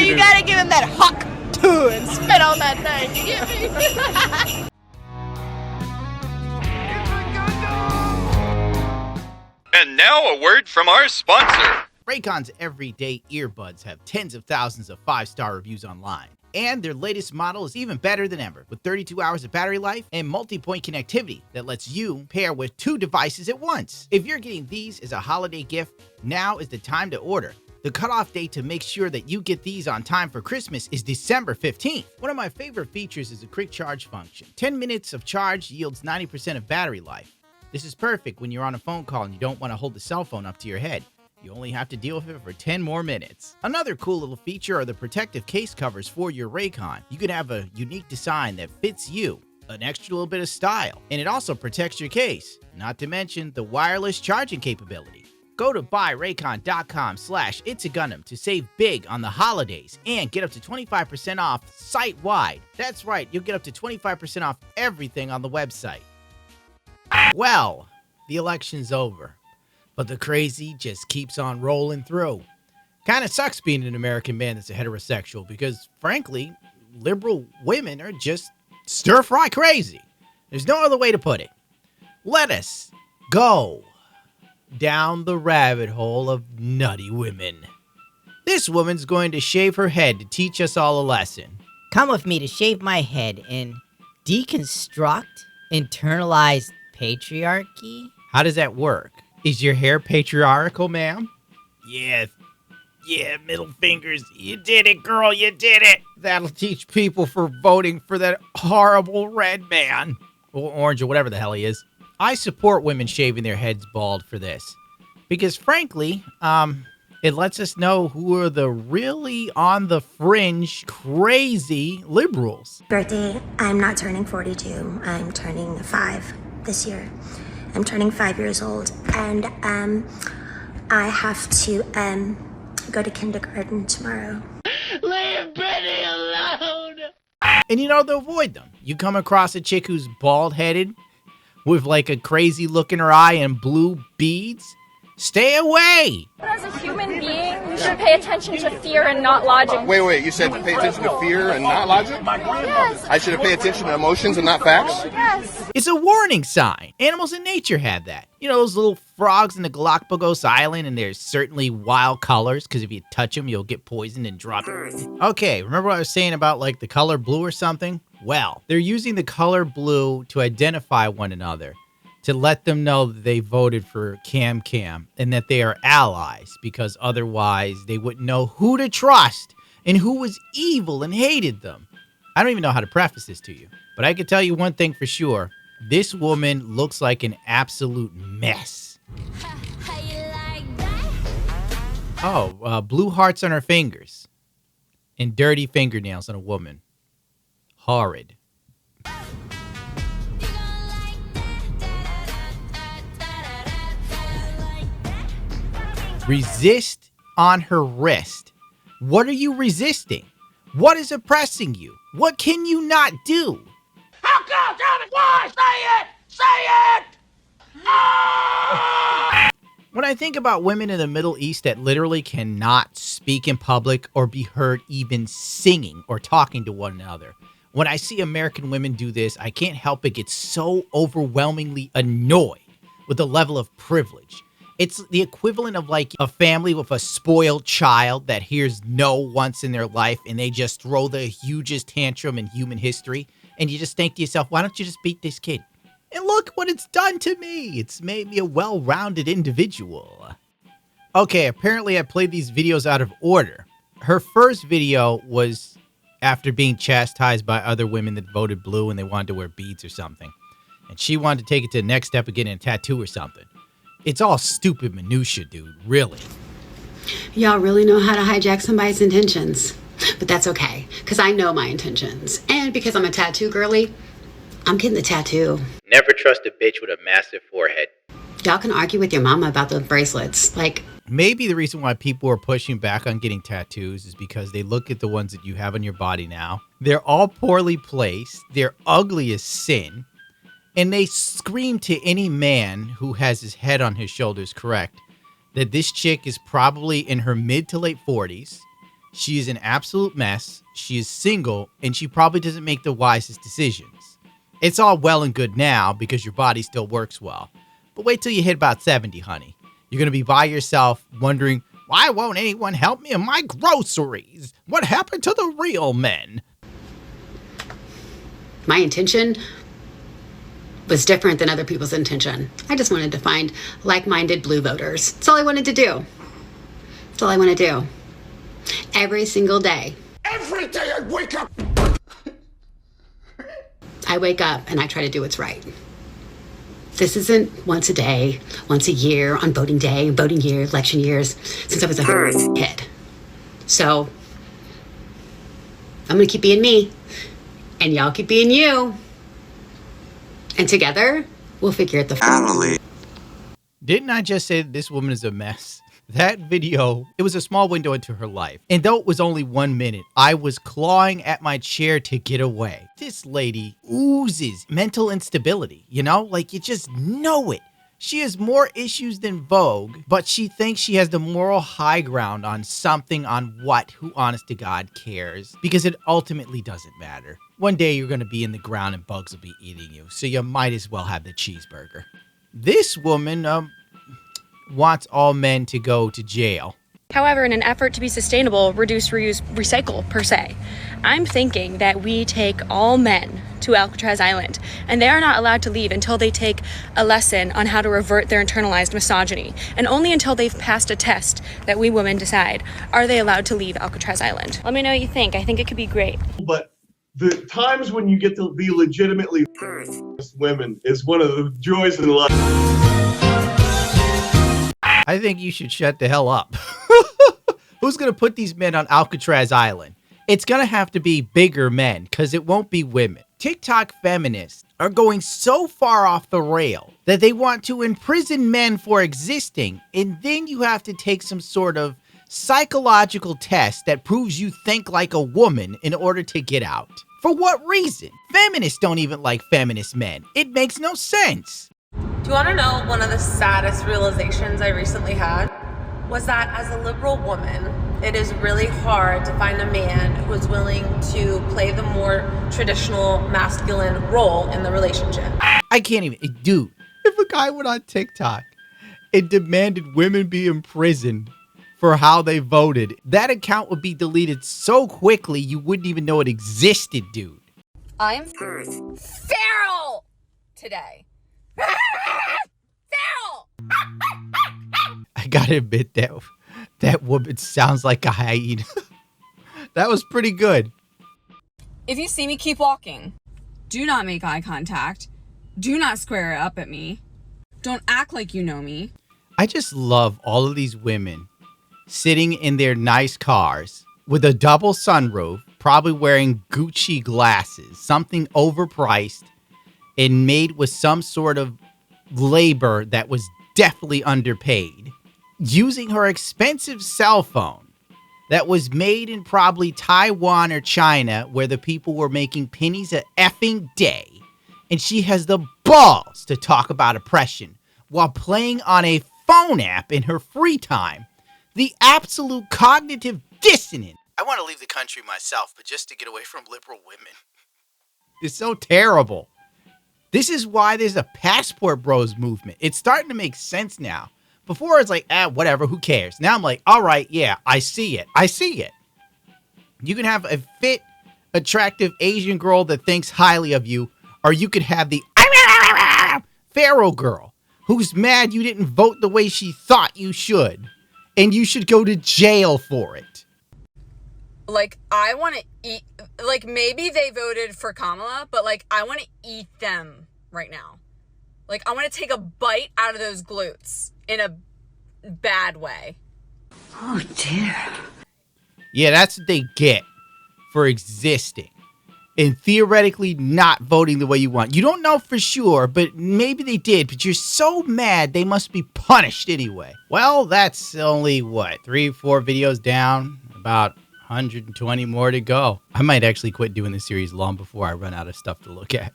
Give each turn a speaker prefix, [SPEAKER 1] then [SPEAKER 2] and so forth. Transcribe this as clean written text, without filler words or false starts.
[SPEAKER 1] you gotta give him that huck too and spit on that thing. You get me?
[SPEAKER 2] And now a word from our sponsor.
[SPEAKER 3] Raycon's everyday earbuds have tens of thousands of 5-star reviews online. And their latest model is even better than ever, with 32 hours of battery life and multi-point connectivity that lets you pair with 2 devices at once. If you're getting these as a holiday gift, now is the time to order. The cutoff date to make sure that you get these on time for Christmas is December 15th. One of my favorite features is the quick charge function. 10 minutes of charge yields 90% of battery life. This is perfect when you're on a phone call and you don't want to hold the cell phone up to your head. You only have to deal with it for 10 more minutes. Another cool little feature are the protective case covers for your Raycon. You can have a unique design that fits you, an extra little bit of style, and it also protects your case. Not to mention the wireless charging capability. Go to buyraycon.com/ItsAGunpla to save big on the holidays and get up to 25% off site-wide. That's right, you'll get up to 25% off everything on the website. Well, the election's over. But the crazy just keeps on rolling through. Kind of sucks being an American man that's a heterosexual because, frankly, liberal women are just stir-fry crazy. There's no other way to put it. Let us go down the rabbit hole of nutty women. This woman's going to shave her head to teach us all a lesson.
[SPEAKER 4] Come with me to shave my head and deconstruct internalized patriarchy?
[SPEAKER 3] How does that work? Is your hair patriarchal, ma'am? Yeah, middle fingers. You did it, girl, you did it. That'll teach people for voting for that horrible red man. Or orange or whatever the hell he is. I support women shaving their heads bald for this. Because frankly, it lets us know who are the really on the fringe, crazy liberals.
[SPEAKER 5] Birthday, I'm not turning 42. I'm turning 5 this year. I'm turning 5 years old, and I have to go to kindergarten tomorrow.
[SPEAKER 1] Leave Betty alone!
[SPEAKER 3] And you know, to avoid them. You come across a chick who's bald-headed with like a crazy look in her eye and blue beads. Stay away!
[SPEAKER 6] As a human being, you should pay attention to fear and not logic.
[SPEAKER 7] Wait, you said to pay attention to fear and not logic?
[SPEAKER 6] Yes.
[SPEAKER 7] I should have paid attention to emotions and not facts?
[SPEAKER 6] Yes.
[SPEAKER 3] It's a warning sign. Animals in nature have that. You know, those little frogs in the Galapagos Island, and there's certainly wild colors, because if you touch them, you'll get poisoned and drop it. Okay, remember what I was saying about, like, the color blue or something? Well, they're using the color blue to identify one another, to let them know that they voted for Cam and that they are allies, because otherwise they wouldn't know who to trust and who was evil and hated them. I don't even know how to preface this to you, but I can tell you one thing for sure. This woman looks like an absolute mess. Oh, blue hearts on her fingers and dirty fingernails on a woman. Horrid. Resist on her wrist. What are you resisting? What is oppressing you? What can you not do?
[SPEAKER 1] How come? Tell me why! Say it! Say it! Ah!
[SPEAKER 3] When I think about women in the Middle East that literally cannot speak in public or be heard even singing or talking to one another, when I see American women do this, I can't help but get so overwhelmingly annoyed with the level of privilege. It's the equivalent of like a family with a spoiled child that hears no once in their life and they just throw the hugest tantrum in human history. And you just think to yourself, why don't you just beat this kid? And look what it's done to me. It's made me a well-rounded individual. Okay, apparently I played these videos out of order. Her first video was after being chastised by other women that voted blue and they wanted to wear beads or something. And she wanted to take it to the next step of getting a tattoo or something. It's all stupid minutia, dude, really.
[SPEAKER 8] Y'all really know how to hijack somebody's intentions. But that's okay, because I know my intentions. And because I'm a tattoo girly, I'm getting the tattoo.
[SPEAKER 3] Never trust a bitch with a massive forehead.
[SPEAKER 8] Y'all can argue with your mama about the bracelets. Like,
[SPEAKER 3] maybe the reason why people are pushing back on getting tattoos is because they look at the ones that you have on your body now. They're all poorly placed. They're ugly as sin. And they scream to any man who has his head on his shoulders correct that this chick is probably in her mid to late 40s. She is an absolute mess. She is single, and she probably doesn't make the wisest decisions. It's all well and good now because your body still works well. But wait till you hit about 70, honey. You're going to be by yourself wondering, why won't anyone help me in my groceries? What happened to the real men?
[SPEAKER 8] My intention was different than other people's intention. I just wanted to find like-minded blue voters. That's all I wanted to do. That's all I want to do. Every single day.
[SPEAKER 7] Every day I wake up.
[SPEAKER 8] I wake up and I try to do what's right. This isn't once a day, once a year, on voting day, voting year, election years, since I was a kid. So, I'm gonna keep being me, and y'all keep being you. And together, we'll figure it the family.
[SPEAKER 3] Didn't I just say that this woman is a mess? That video, it was a small window into her life. And though it was only 1 minute, I was clawing at my chair to get away. This lady oozes mental instability, you know? Like, you just know it. She has more issues than Vogue, but she thinks she has the moral high ground on something on what, who honest to God cares, because it ultimately doesn't matter. One day you're going to be in the ground and bugs will be eating you, so you might as well have the cheeseburger. This woman, wants all men to go to jail.
[SPEAKER 6] However, in an effort to be sustainable, reduce, reuse, recycle per se, I'm thinking that we take all men to Alcatraz Island, and they are not allowed to leave until they take a lesson on how to revert their internalized misogyny, and only until they've passed a test that we women decide, are they allowed to leave Alcatraz Island? Let me know what you think. I think it could be great.
[SPEAKER 9] But the times when you get to be legitimately women is one of the joys in life.
[SPEAKER 3] I think you should shut the hell up. Who's going to put these men on Alcatraz Island? It's going to have to be bigger men, because it won't be women. TikTok feminists are going so far off the rail that they want to imprison men for existing, and then you have to take some sort of psychological test that proves you think like a woman in order to get out. For what reason? Feminists don't even like feminist men. It makes no sense.
[SPEAKER 1] Do you want to know one of the saddest realizations I recently had? Was that as a liberal woman, it is really hard to find a man who is willing to play the more traditional masculine role in the relationship.
[SPEAKER 3] I can't even, dude, if a guy went on TikTok and demanded women be imprisoned for how they voted, that account would be deleted so quickly you wouldn't even know it existed, dude.
[SPEAKER 1] I'm feral today. Feral!
[SPEAKER 3] I gotta admit that woman sounds like a hyena. That was pretty good.
[SPEAKER 10] If you see me, keep walking. Do not make eye contact. Do not square up at me. Don't act like you know me.
[SPEAKER 3] I just love all of these women sitting in their nice cars with a double sunroof, probably wearing Gucci glasses, something overpriced and made with some sort of labor that was definitely underpaid, using her expensive cell phone that was made in probably Taiwan or China, where the people were making pennies a effing day, and she has the balls to talk about oppression while playing on a phone app in her free time. The absolute cognitive dissonance. I want to leave the country myself, but just to get away from liberal women. It's so terrible. This is why there's a passport bros movement. It's starting to make sense now. Before it's like, whatever, who cares? Now I'm like, all right, yeah, I see it. I see it. You can have a fit, attractive Asian girl that thinks highly of you, or you could have the feral girl who's mad you didn't vote the way she thought you should, and you should go to jail for it.
[SPEAKER 10] Like, I want to eat, like, maybe they voted for Kamala, but, like, I want to eat them right now. Like, I want to take a bite out of those glutes in a bad way.
[SPEAKER 8] Oh, dear.
[SPEAKER 3] Yeah, that's what they get for existing and theoretically not voting the way you want. You don't know for sure, but maybe they did, but you're so mad they must be punished anyway. Well, that's only, 3-4 videos down, about 120 more to go. I might actually quit doing this series long before I run out of stuff to look at.